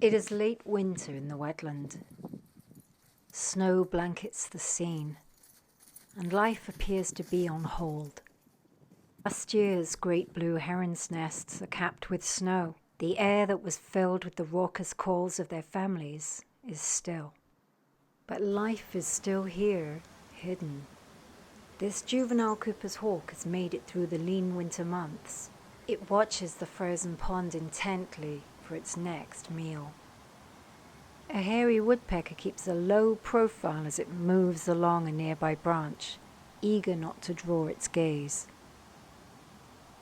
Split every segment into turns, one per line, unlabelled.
It is late winter in the wetland. Snow blankets the scene, and life appears to be on hold. Last year's great blue heron's nests are capped with snow. The air that was filled with the raucous calls of their families is still. But life is still here, hidden. This juvenile Cooper's hawk has made it through the lean winter months. It watches the frozen pond intently for its next meal. A hairy woodpecker keeps a low profile as it moves along a nearby branch, eager not to draw its gaze.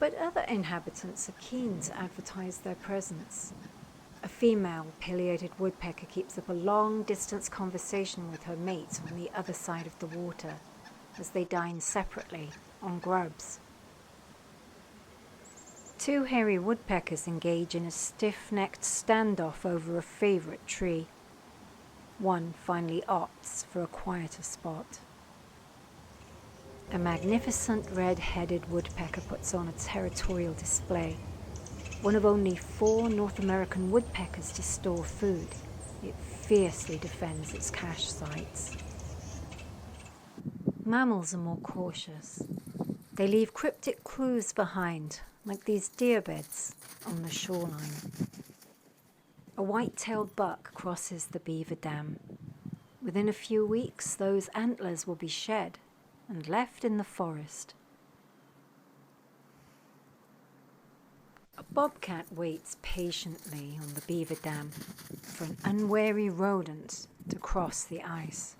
But other inhabitants are keen to advertise their presence. A female pileated woodpecker keeps up a long-distance conversation with her mate on the other side of the water as they dine separately on grubs. Two hairy woodpeckers engage in a stiff-necked standoff over a favorite tree. One finally opts for a quieter spot. A magnificent red-headed woodpecker puts on a territorial display. One of only 4 North American woodpeckers to store food, it fiercely defends its cache sites. Mammals are more cautious. They leave cryptic clues behind, like these deer beds on the shoreline. A white-tailed buck crosses the beaver dam. Within a few weeks, those antlers will be shed and left in the forest. A bobcat waits patiently on the beaver dam for an unwary rodent to cross the ice.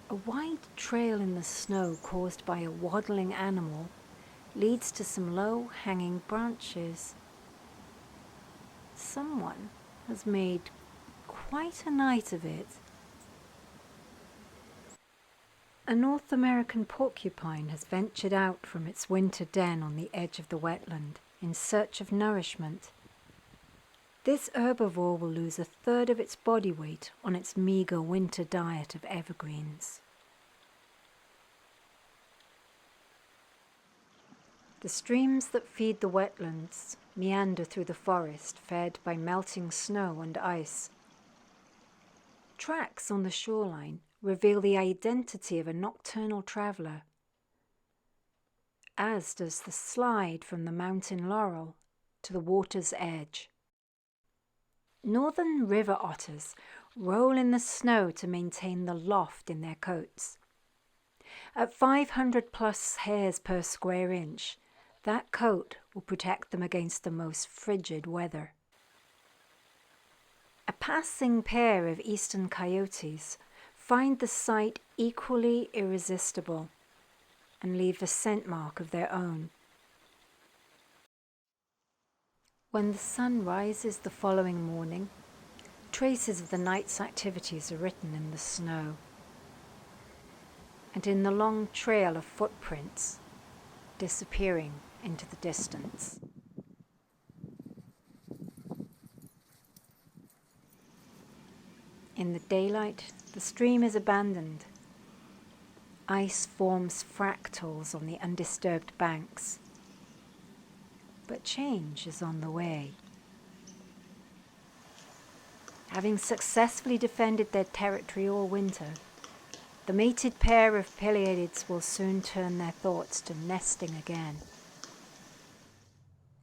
A wide trail in the snow caused by a waddling animal leads to some low-hanging branches. Someone has made quite a night of it. A North American porcupine has ventured out from its winter den on the edge of the wetland in search of nourishment. This herbivore will lose 1/3 of its body weight on its meager winter diet of evergreens. The streams that feed the wetlands meander through the forest, fed by melting snow and ice. Tracks on the shoreline reveal the identity of a nocturnal traveler, as does the slide from the mountain laurel to the water's edge. Northern river otters roll in the snow to maintain the loft in their coats. At 500+ hairs per square inch, that coat will protect them against the most frigid weather. A passing pair of eastern coyotes find the sight equally irresistible and leave a scent mark of their own. When the sun rises the following morning, traces of the night's activities are written in the snow, and in the long trail of footprints disappearing into the distance. In the daylight, the stream is abandoned. Ice forms fractals on the undisturbed banks. But change is on the way. Having successfully defended their territory all winter, the mated pair of pileatids will soon turn their thoughts to nesting again.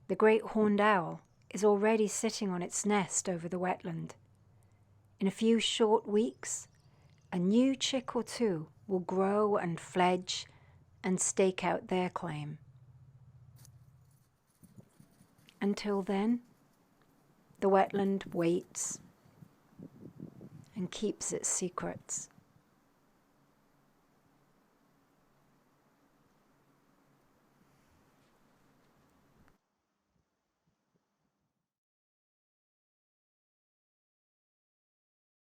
The great horned owl is already sitting on its nest over the wetland. In a few short weeks, a new chick or two will grow and fledge and stake out their claim. Until then, the wetland waits and keeps its secrets.